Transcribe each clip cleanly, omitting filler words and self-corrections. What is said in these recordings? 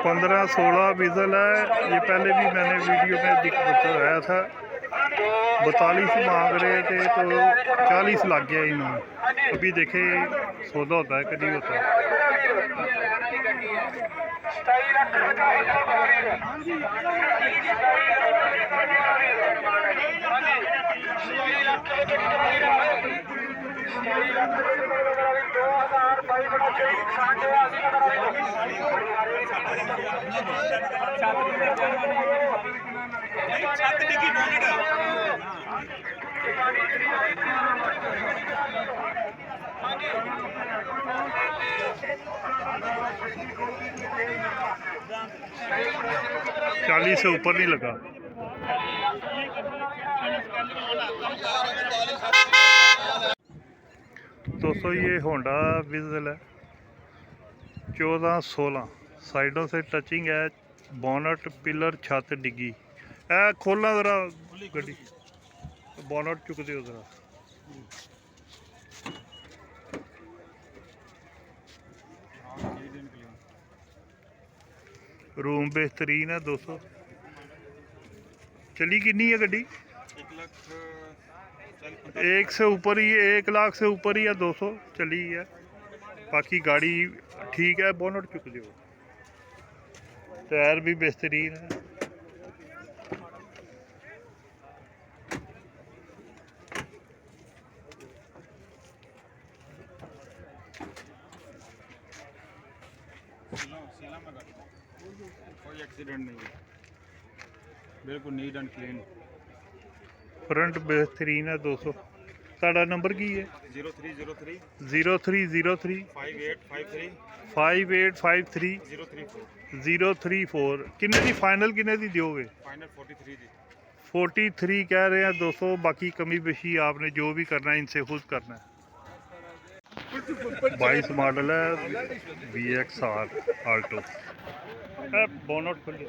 15-16 vigil है। ये पहले भी मैंने वीडियो में बताया था। 42 मांग रहे थे तो 40 लग गया इन्होंने। अभी देखे सौदा होता है कि नहीं होता। चालीस से ऊपर नहीं लगा। दोस्तों ये होंडा विजल है 14-16 साइडों से टचिंग है। बोनट पिलर छत डिगी है। खोलना जरा गड्डी बोनट चुक दो जरा। रूम बेहतरीन है दोस्तों। चली कितनी है गड्डी? 1 से ऊपर ही, 1 लाख से ऊपर ही है 200 चली है। बाकी गाड़ी ठीक है। बोनट चुक दो। टायर भी बेहतरीन है। कोई एक्सीडेंट नहीं है, बिल्कुल नीट एंड क्लीन। फ्रंट बेहतरीन है दोस्तों। साड़ा नंबर की है? 0303 0303 5853 5853 034। किन्ने दी फाइनल किन्ने दी दोगे? फाइनल 43 दी। 43 कह रहे हैं दोस्तों। बाकी कमी बेशी आपने जो भी करना है इनसे खुद करना है। 22 मॉडल है VXR आल्टो। बोनट खुली।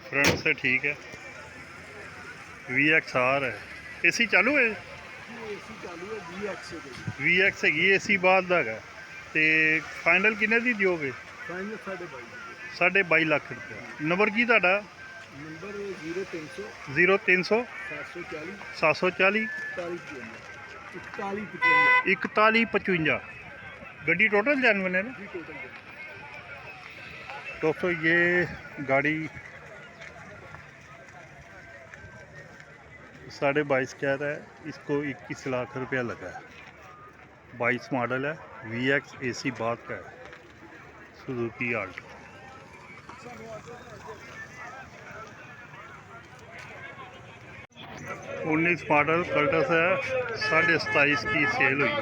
फ्रंट से ठीक है। VXR है। AC चालू है? VX हैगी AC बाद दा है। ते फाइनल किन्ने दी दोगे? फाइनल 22.5 लाख रुपया। नंबर की तुहाडा? नंबर 0300 0300 740 740 41 4155। गड्डी टोटल जानवन है ना दोस्तों। ये गाड़ी 22.5 कह रहा है। इसको 21 लाख रुपया लगा है। 22 मॉडल है। VX AC बाद का है। Suzuki Alto. उन्नीस मॉडल कल्टस है। 27.5 की सेल हुई है।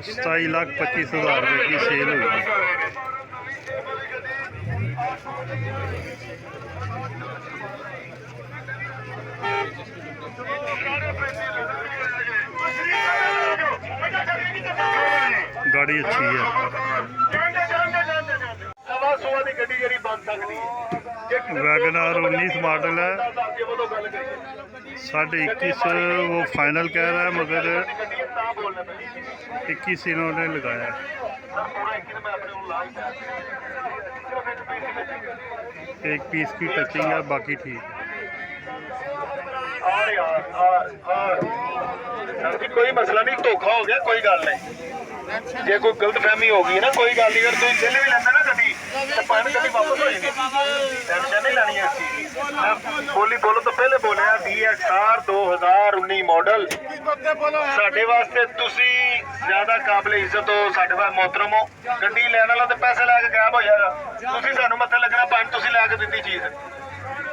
₹27,25,000 की सेल हुई है। गाड़ी अच्छी है। वैगनार 19 मॉडल है। 21.5 वो फाइनल कह रहा है मगर 21 इन्होंने लगाया है। एक पीस की टचिंग है बाकी ठीक है। कोई मसला नहीं, धोखा हो गया कोई गल नहीं। जे कोई गलत फहमी हो गई ना कोई गल नहीं। अगर तुम दिल भी लेंगे ना गड्डी तो पानी गड्डी वापस हो जाएगी। टेंशन नहीं लेनी है इस चीज की। बोली बोलो तो पहले बोले VXR 2019 मॉडल। साडे वास्ते तुसी ज्यादा काबिल इज्जत हो। साडे पास मोहतरम हो। गड्डी लैन वाला तो पैसे लैके गायब हो जाएगा। तुसी सानू मत्थे लगना पानी तुसी लैके दित्ती चीज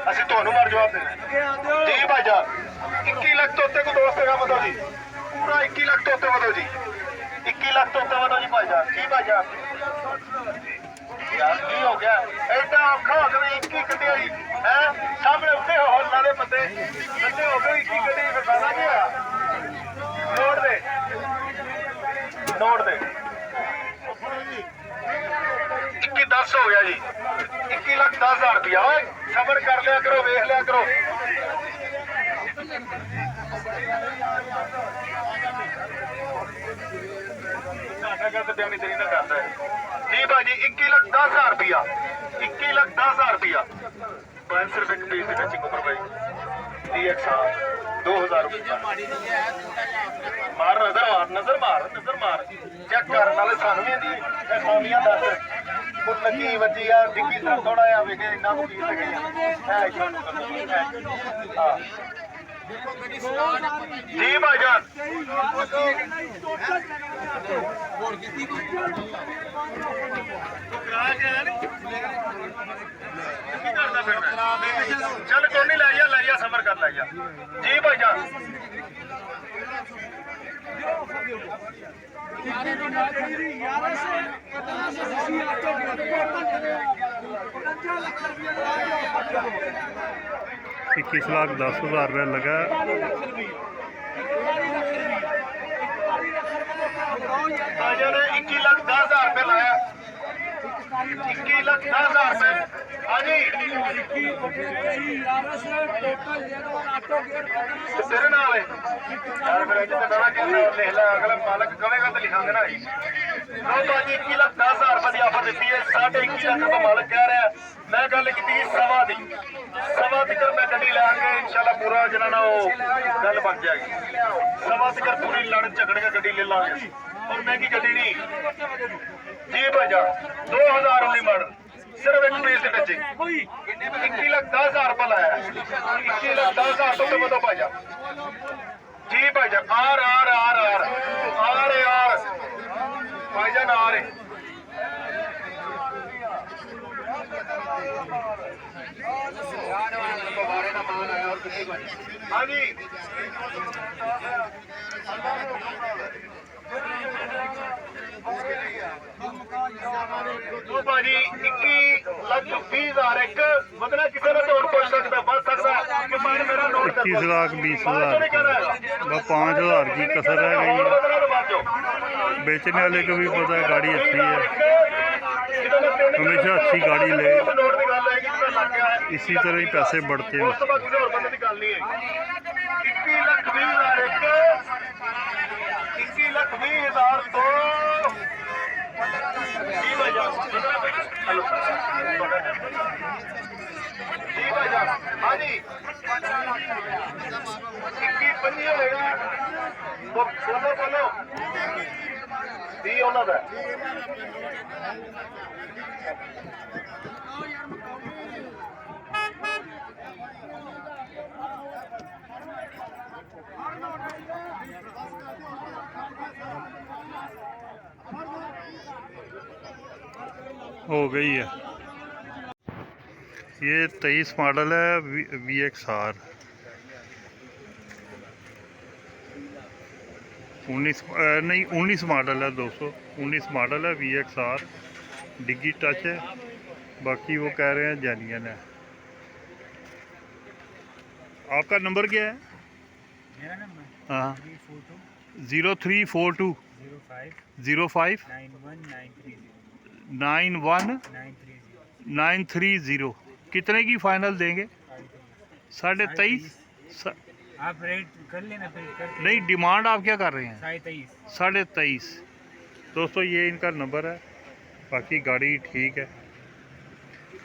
ਅਸੀਂ ਤੁਹਾਨੂੰ ਮਰ ਜਵਾਬ ਦੇਣਾ ਜੀ ਭਾਈ ਜਾਨ। 21 ਲੱਖ ਤੋਂ ਉੱਤੇ ਕੋ ਦੋਸਤ ਹੈਗਾ ਵਧੋ ਜੀ। ਪੂਰਾ 21 ਲੱਖ ਤੋਂ ਉੱਤੇ ਵਧੋ ਜੀ। 21 ਲੱਖ ਤੋਂ ਉੱਤੇ ਵਧੋ ਜੀ ਭਾਈ ਜਾਨ। ਜੀ ਭਾਈ ਜਾਨ यार की हो गया एडा औखा हो गया 21 कटिया जी है। ਦੇ ਸੱਤੇ ਹੋ ਗਏ ਕੀ ਗੱਡੀ ਫਿਰ ਫਾਇਦਾ ਕੀ ਹੋਇਆ ਨੋਟ ਦੇ 21 10 ਹੋ ਗਿਆ ਜੀ 21,10,000 ਰੁਪਇਆ ਓਏ ਸਬਰ ਕਰ ਲਿਆ ਕਰੋ ਵੇਖ ਲਿਆ ਕਰੋ जी भाजी 21,10,000 रुपया 21,10,000 रुपया 500 रुपए पीस है चिंकुर भाई 2000 रुपया मार नजर मार चेक कर नाले सानू भी दी सामियां दस कुछ लगी वजी यार डिग्गी सर थोड़ा या वेखे इन्ना को पीस गई है हां जी भाईजान चल कोई नहीं लै जा समर कर लै जा जी भाईजान इक्कीस लाख 10,000 रुपया लगा। 21,10,000 रुपये लाया 21,10,000 रुपये हाँ जी तेरे नाल है यार मेरा जितना डरा क्या लिख ला अगला मालक कहेगा तो लिखांगे ना लो भाजी 21,10,000 रुपये की ऑफर दी है 21.5 लाख का मालक कह रहा है मैं गल की सवा तक मैं गड्डी लैके इंशाल्लाह पूरा जना वो गल बन जाएगी सवा तक पूरी लड़ झगड़ के गड्डी ले लांगे और महंगी गड्डी नहीं जी भाईजान 2019 मॉडल सिर्फ एक पीस के बच्चे 21,10,000 रुपये लाया 21,10,000 तो बता भाईजान जी भाईजान आ रहे भाईजान आ रहे हाँ जी तो भाजी 21,20,000 एक मतलब किसी ने तोड़ पहुंच सकता बच सकता कि मैंने मेरा नोट 21,20,000 बस 5,000 की कसर है गई। बेचने वाले को भी पता है गाड़ी अच्छी है, हमेशा अच्छी गाड़ी ले, इसी तरह ही पैसे बढ़ते हैं। 21,20,000 तो हाँ जी 21,25 होगा बोलो भी उन्होंने हो गई है। ये 23 मॉडल है VXR 19 मॉडल है 19 मॉडल है VXR डिग्गी टच है। बाकी वो कह रहे हैं जेन्युइन है। आपका नंबर क्या है? मेरा नंबर हाँ 0342 05 91,930। कितने की फाइनल देंगे? 23.5। आप रेट कर लेना फिर नहीं डिमांड आप क्या कर रहे हैं? 23.5। दोस्तों ये इनका नंबर है। बाकी गाड़ी ठीक है,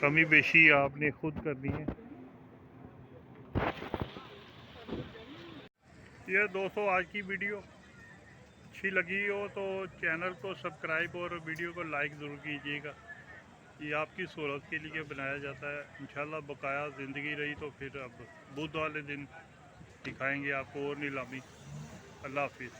कमी बेशी आपने खुद करनी है। ये दोस्तों आज की वीडियो अच्छी लगी हो तो चैनल को सब्सक्राइब और वीडियो को लाइक ज़रूर कीजिएगा। ये आपकी सहूलत के लिए बनाया जाता है। इंशाल्लाह बकाया ज़िंदगी रही तो फिर अब बुध वाले दिन दिखाएंगे आपको और नीलामी। अल्लाह हाफिज़।